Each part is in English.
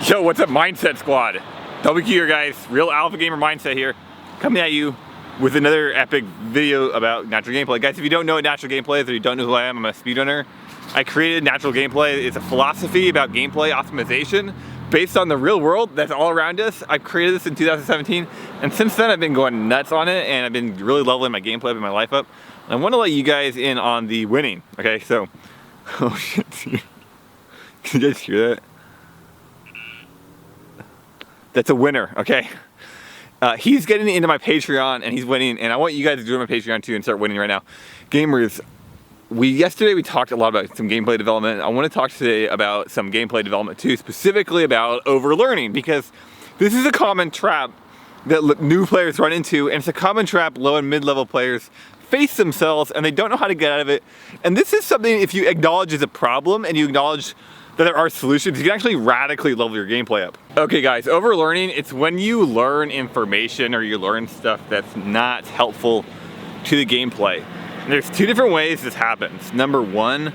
Yo, what's up, Mindset Squad? WQ here, guys. Real alpha gamer mindset here, coming at you with another epic video about natural gameplay. Guys, if you don't know what natural gameplay is, or you don't know who I am, I'm a speedrunner. I created natural gameplay. It's a philosophy about gameplay optimization based on the real world that's all around us. I created this in 2017, and since then I've been going nuts on it, and I've been really leveling my gameplay and my life up. And I want to let you guys in on the winning. Okay, so, oh shit, dude. Can you guys hear that? That's a winner, okay? He's getting into my Patreon and he's winning, and I want you guys to join my Patreon too and start winning right now. Gamers, yesterday we talked a lot about some gameplay development. I want to talk today about some gameplay development too, specifically about overlearning, because this is a common trap that new players run into, and it's a common trap low and mid-level players face themselves and they don't know how to get out of it. And this is something, if you acknowledge as a problem and you acknowledge that there are solutions, you can actually radically level your gameplay up. Okay guys, overlearning, it's when you learn information or you learn stuff that's not helpful to the gameplay. And there's two different ways this happens. Number one,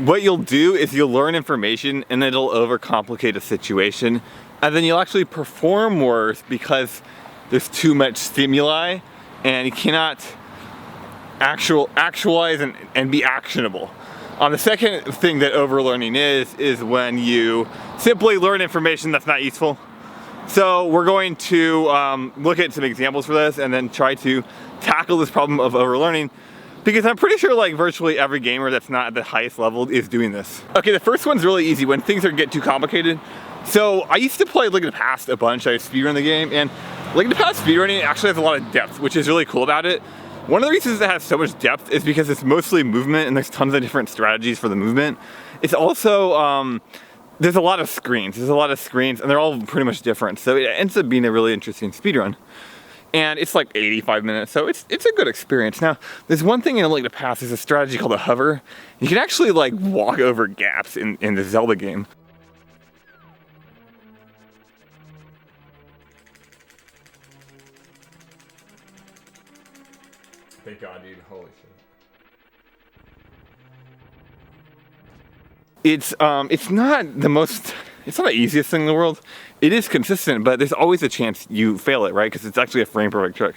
what you'll do is you'll learn information and it'll overcomplicate a situation, and then you'll actually perform worse because there's too much stimuli and you cannot actualize and be actionable. The second thing that overlearning is when you simply learn information that's not useful. So we're going to look at some examples for this and then try to tackle this problem of overlearning, because I'm pretty sure like virtually every gamer that's not at the highest level is doing this. Okay, the first one's really easy when things get too complicated. So I used to play Link in the Past a bunch. I speedrun the game, and Link in the Past speedrunning actually has a lot of depth, which is really cool about it. One of the reasons it has so much depth is because it's mostly movement and there's tons of different strategies for the movement. It's also, there's a lot of screens. And they're all pretty much different. So it ends up being a really interesting speedrun. And it's like 85 minutes, so it's a good experience. Now, there's one thing in Link in the Past, there's a strategy called a hover. You can actually like walk over gaps in the Zelda game. Thank God, dude. Holy shit. It's not the easiest thing in the world. It is consistent, but there's always a chance you fail it, right? Because it's actually a frame perfect trick,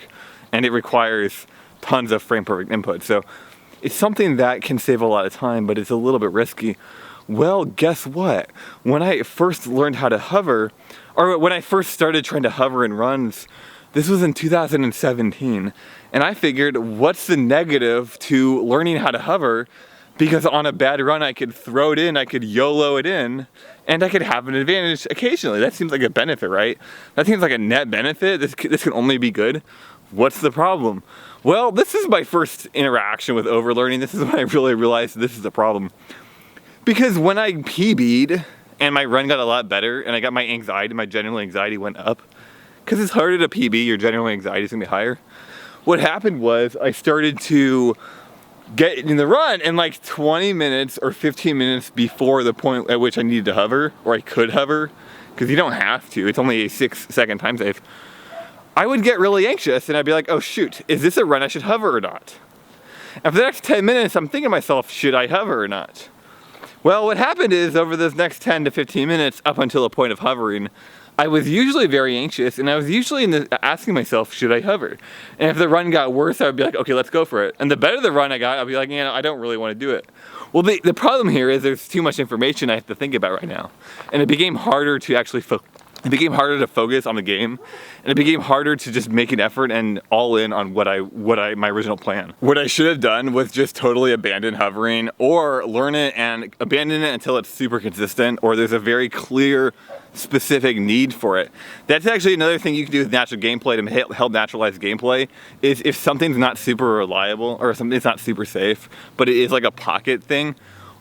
and it requires tons of frame perfect input. So it's something that can save a lot of time, but it's a little bit risky. Well, guess what? When I first learned how to hover, or when I first started trying to hover in runs, this was in 2017, and I figured, what's the negative to learning how to hover? Because on a bad run, I could throw it in, I could YOLO it in, and I could have an advantage occasionally. That seems like a benefit, right? That seems like a net benefit. This can only be good. What's the problem? Well, this is my first interaction with overlearning. This is when I really realized this is a problem. Because when I PB'd and my run got a lot better, and I got my general anxiety went up, because it's harder to PB, your general anxiety is gonna be higher. What happened was I started to get in the run, and like 20 minutes or 15 minutes before the point at which I needed to hover, or I could hover, because you don't have to, it's only a 6-second time save, I would get really anxious and I'd be like, oh shoot, is this a run I should hover or not? And for the next 10 minutes, I'm thinking to myself, should I hover or not? Well, what happened is over those next 10 to 15 minutes, up until the point of hovering, I was usually very anxious, and I was usually asking myself, should I hover? And if the run got worse, I would be like, okay, let's go for it. And the better the run I got, I'd be like, I don't really want to do it. Well, the problem here is there's too much information I have to think about right now. And it became harder to actually focus on the game, and it became harder to just make an effort and all in on my original plan. What I should have done was just totally abandon hovering, or learn it and abandon it until it's super consistent, or there's a very clear, specific need for it. That's actually another thing you can do with natural gameplay to help naturalize gameplay, is if something's not super reliable, or something's not super safe, but it is like a pocket thing,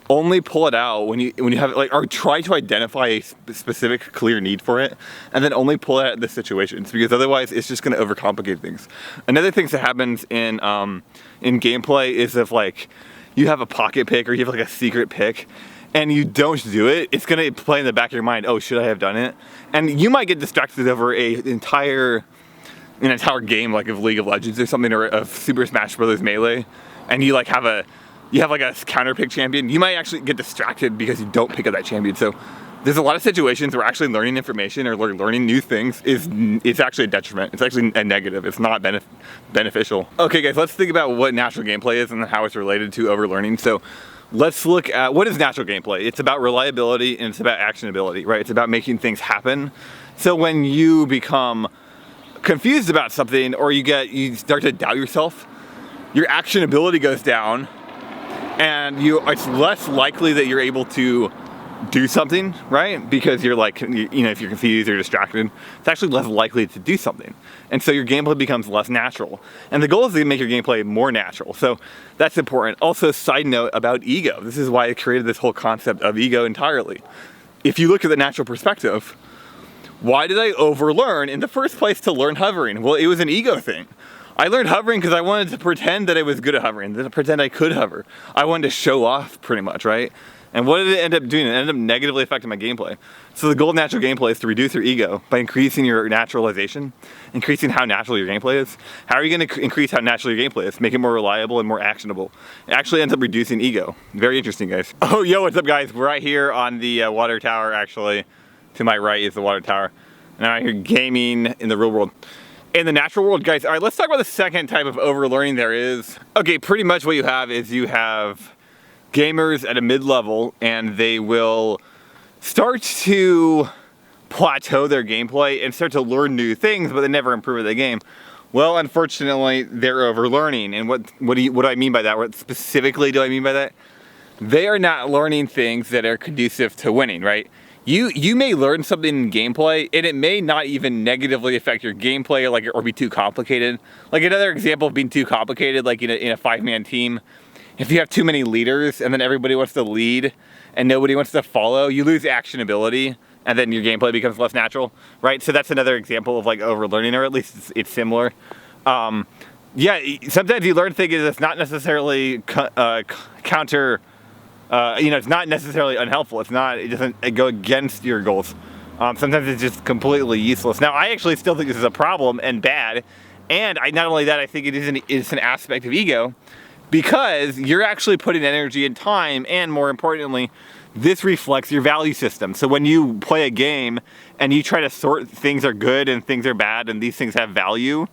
only pull it out when you have it, like, or try to identify a specific clear need for it, and then only pull it out of the situations, because otherwise it's just going to overcomplicate things. Another thing that happens in gameplay is if like you have a pocket pick or you have like a secret pick and you don't do it, it's going to play in the back of your mind, oh, should I have done it? And you might get distracted over an entire game like of League of Legends or something, or of Super Smash Bros. Melee, and you have like a counter pick champion. You might actually get distracted because you don't pick up that champion. So there's a lot of situations where actually learning information or learning new things is actually a detriment. It's actually a negative. It's not beneficial. Okay guys, let's think about what natural gameplay is and how it's related to overlearning. So let's look at what is natural gameplay. It's about reliability and it's about actionability, right? It's about making things happen. So when you become confused about something or you start to doubt yourself, your actionability goes down and it's less likely that you're able to do something, right? Because you're like, if you're confused or distracted, it's actually less likely to do something. And so your gameplay becomes less natural. And the goal is to make your gameplay more natural. So that's important. Also, side note about ego. This is why I created this whole concept of ego entirely. If you look at the natural perspective, why did I overlearn in the first place to learn hovering? Well, it was an ego thing. I learned hovering because I wanted to pretend that I was good at hovering, to pretend I could hover. I wanted to show off pretty much, right? And what did it end up doing? It ended up negatively affecting my gameplay. So the goal of natural gameplay is to reduce your ego by increasing your naturalization, increasing how natural your gameplay is. How are you going to increase how natural your gameplay is? Make it more reliable and more actionable. It actually ends up reducing ego. Very interesting, guys. Oh, yo, what's up, guys? We're right here on the water tower, actually. To my right is the water tower. And I'm out here gaming in the real world. In the natural world, guys, all right, let's talk about the second type of overlearning there is. Okay, pretty much what you have is you have gamers at a mid-level and they will start to plateau their gameplay and start to learn new things, but they never improve at the game. Well, unfortunately, they're overlearning. And what do I mean by that? What specifically do I mean by that? They are not learning things that are conducive to winning, right? You may learn something in gameplay and it may not even negatively affect your gameplay or be too complicated. Like another example of being too complicated, like in a 5-man team, if you have too many leaders and then everybody wants to lead and nobody wants to follow, you lose actionability and then your gameplay becomes less natural, right? So that's another example of like overlearning, or at least it's similar. Yeah, sometimes you learn things that's not necessarily counter. It's not necessarily unhelpful. It doesn't go against your goals. Sometimes it's just completely useless. Now, I actually still think this is a problem and bad. And not only that, I think it's an aspect of ego, because you're actually putting energy and time, and more importantly, this reflects your value system. So when you play a game and you try to sort things are good and things are bad and these things have value,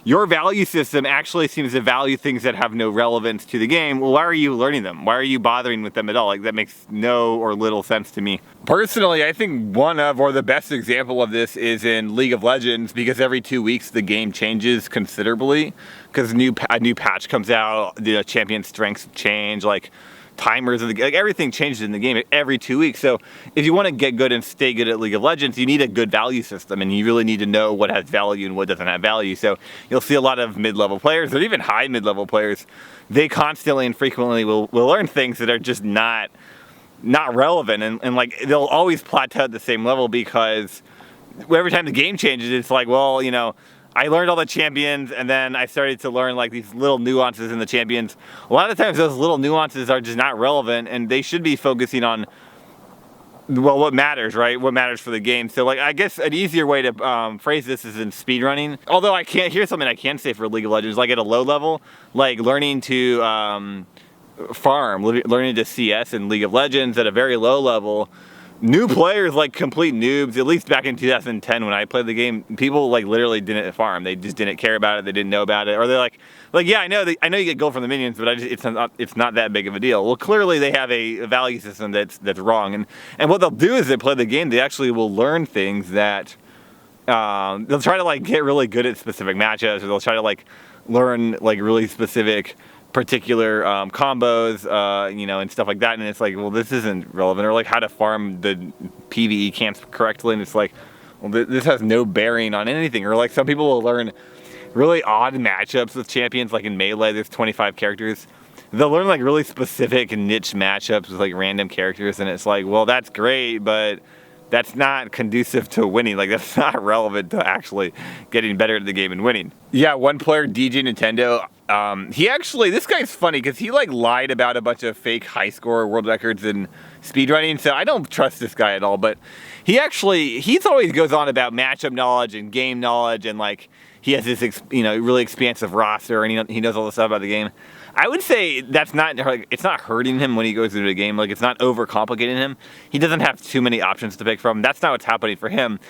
your value system actually seems to value things that have no relevance to the game. Well, why are you learning them? Why are you bothering with them at all? Like, that makes no or little sense to me. Personally, I think the best example of this is in League of Legends, because every 2 weeks the game changes considerably, because a new patch comes out, the champion strengths change, like timers of everything changes in the game every 2 weeks. So if you want to get good and stay good at League of Legends, you need a good value system, and you really need to know what has value and what doesn't have value. So you'll see a lot of mid-level players, or even high mid-level players, they constantly and frequently will learn things that are just not relevant, and like they'll always plateau at the same level, because every time the game changes, it's like, well, I learned all the champions, and then I started to learn like these little nuances in the champions. A lot of times those little nuances are just not relevant, and they should be focusing on, well, what matters, right? What matters for the game. So like, I guess an easier way to phrase this is in speedrunning. Although here's something I can say for League of Legends, like at a low level, like learning to farm, learning to CS in League of Legends at a very low level. New players, like complete noobs, at least back in 2010 when I played the game, people like literally didn't farm. They just didn't care about it. They didn't know about it, or they're like, yeah, I know you get gold from the minions, but it's not that big of a deal. Well, clearly they have a value system that's wrong, and what they'll do is they play the game. They actually will learn things that they'll try to like get really good at specific matchups, or they'll try to like learn like really specific particular combos, and stuff like that, and it's like, well, this isn't relevant. Or like how to farm the PvE camps correctly, and it's like, well, this has no bearing on anything. Or like some people will learn really odd matchups with champions, like in Melee, there's 25 characters. They'll learn like really specific niche matchups with like random characters, and it's like, well, that's great, but that's not conducive to winning. Like, that's not relevant to actually getting better at the game and winning. Yeah, one player, DJ Nintendo, this guy's funny because he like lied about a bunch of fake high score world records in speedrunning, so I don't trust this guy at all, but he always goes on about matchup knowledge and game knowledge, and like he has this really expansive roster, and he knows all the stuff about the game. I would say that's not, like, it's not hurting him when he goes into a game. Like, it's not overcomplicating him. He doesn't have too many options to pick from. That's not what's happening for him.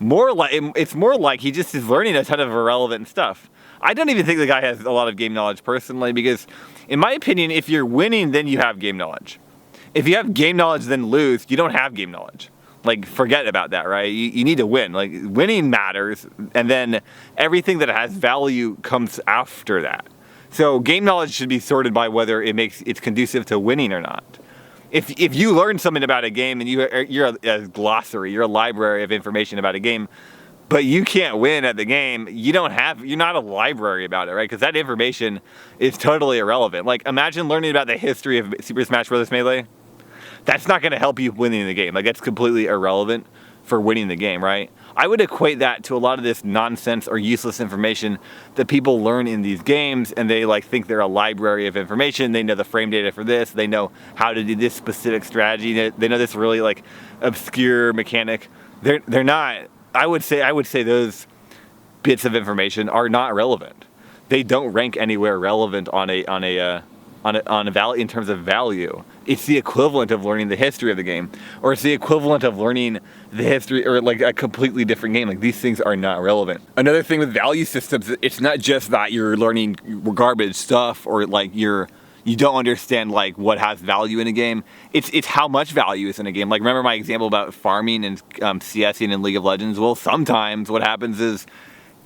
It's more like he just is learning a ton of irrelevant stuff. I don't even think the guy has a lot of game knowledge personally, because in my opinion, if you're winning, then you have game knowledge. If you have game knowledge, then lose, you don't have game knowledge. Like, forget about that, right? You need to win. Like, winning matters, and then everything that has value comes after that. So game knowledge should be sorted by whether it's conducive to winning or not. If you learn something about a game and you're a glossary, you're a library of information about a game, but you can't win at the game, you're not a library about it, right? Because that information is totally irrelevant. Like, imagine learning about the history of Super Smash Bros. Melee. That's not going to help you winning the game. Like, that's completely irrelevant for winning the game, right? I would equate that to a lot of this nonsense or useless information that people learn in these games, and they like think they're a library of information. They know the frame data for this. They know how to do this specific strategy. They know this really like obscure mechanic. They're not. I would say those bits of information are not relevant. They don't rank anywhere relevant on a value in terms of value. It's the equivalent of learning the history of the game, or it's the equivalent of learning the history or like a completely different game. Like, these things are not relevant. Another thing with value systems, it's not just that you're learning garbage stuff, or like you don't understand like what has value in a game. It's how much value is in a game. Like, remember my example about farming and CSing in League of Legends? Well, sometimes what happens is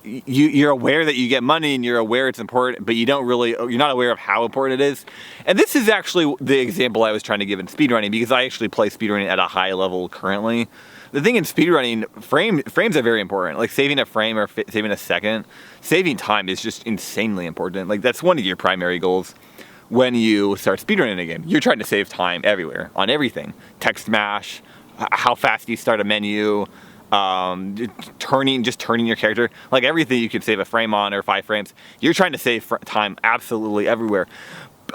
you're aware that you get money and you're aware it's important, but you're not aware of how important it is. And this is actually the example I was trying to give in speedrunning, because I actually play speedrunning at a high level currently. The thing in speedrunning, frames are very important. Like, saving a frame or saving a second, saving time is just insanely important. Like, that's one of your primary goals when you start speedrunning a game. You're trying to save time everywhere, on everything. Text mash, how fast you start a menu, turning your character, like everything you could save a frame on, or 5 frames. You're trying to save time absolutely everywhere.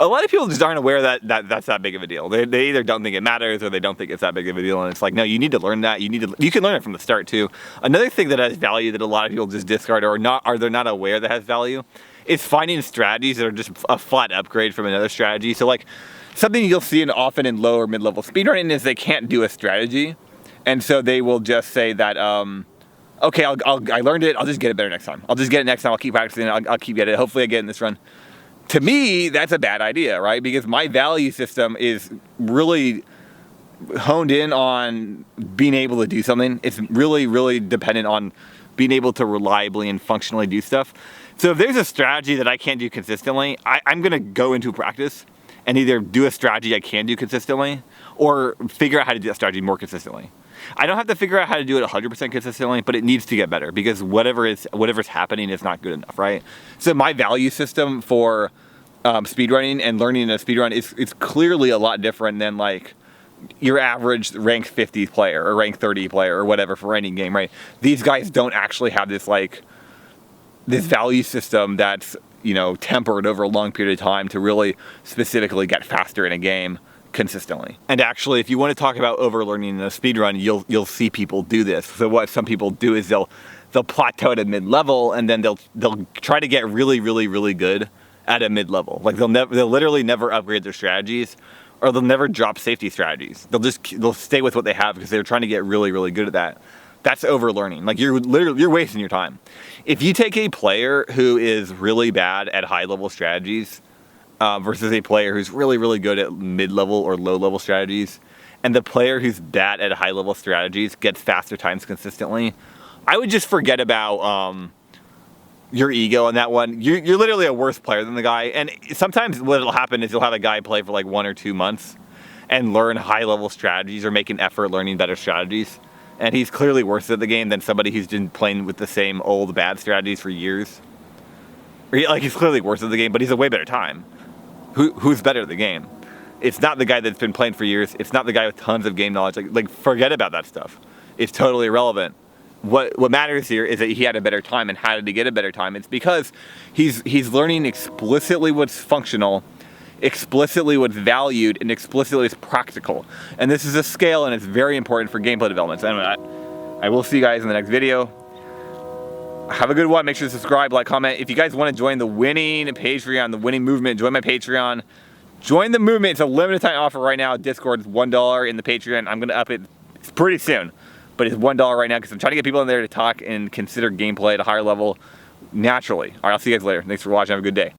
A lot of people just aren't aware that that's that big of a deal. They either don't think it matters, or they don't think it's that big of a deal. And it's like, no, you need to learn that. You can learn it from the start too. Another thing that has value that a lot of people just discard, or they're not aware that has value, is finding strategies that are just a flat upgrade from another strategy. So like, something you'll see often in low or mid-level speedrunning is they can't do a strategy. And so they will just say that, okay, I learned it, I'll just get it better next time. I'll just get it next time, I'll keep practicing it, I'll keep getting it, hopefully I get it in this run. To me, that's a bad idea, right? Because my value system is really honed in on being able to do something. It's really, really dependent on being able to reliably and functionally do stuff. So if there's a strategy that I can't do consistently, I'm gonna go into practice and either do a strategy I can do consistently, or figure out how to do that strategy more consistently. I don't have to figure out how to do it 100% consistently, but it needs to get better, because whatever's happening is not good enough, right? So my value system for speedrunning and learning a speedrun is clearly a lot different than like your average rank 50 player or rank 30 player or whatever for any game, right? These guys don't actually have this value system that's, tempered over a long period of time to really specifically get faster in a game consistently. And actually, if you want to talk about overlearning in a speedrun, you'll see people do this. So what some people do is they'll plateau at a mid-level, and then they'll try to get really, really, really good at a mid-level. Like, they'll literally never upgrade their strategies, or they'll never drop safety strategies. They'll stay with what they have because they're trying to get really, really good at that. That's overlearning. Like, you're wasting your time. If you take a player who is really bad at high-level strategies versus a player who's really, really good at mid-level or low-level strategies, and the player who's bad at high-level strategies gets faster times consistently, I would just forget about your ego on that one. You're literally a worse player than the guy. And sometimes what'll happen is you'll have a guy play for like 1 or 2 months and learn high-level strategies, or make an effort learning better strategies. And he's clearly worse at the game than somebody who's been playing with the same old bad strategies for years. He's clearly worse at the game, but he's a way better time. Who's better at the game? It's not the guy that's been playing for years. It's not the guy with tons of game knowledge. Like forget about that stuff. It's totally irrelevant. What matters here is that he had a better time. And how did he get a better time? It's because he's learning explicitly what's functional, explicitly what's valued, and explicitly what's practical. And this is a scale, and it's very important for gameplay development. So anyway, I will see you guys in the next video. Have a good one. Make sure to subscribe, like, comment. If you guys want to join the winning Patreon, the winning movement, join my Patreon. Join the movement. It's a limited time offer right now. Discord is $1 in the Patreon. I'm going to up it pretty soon. But it's $1 right now because I'm trying to get people in there to talk and consider gameplay at a higher level naturally. All right, I'll see you guys later. Thanks for watching. Have a good day.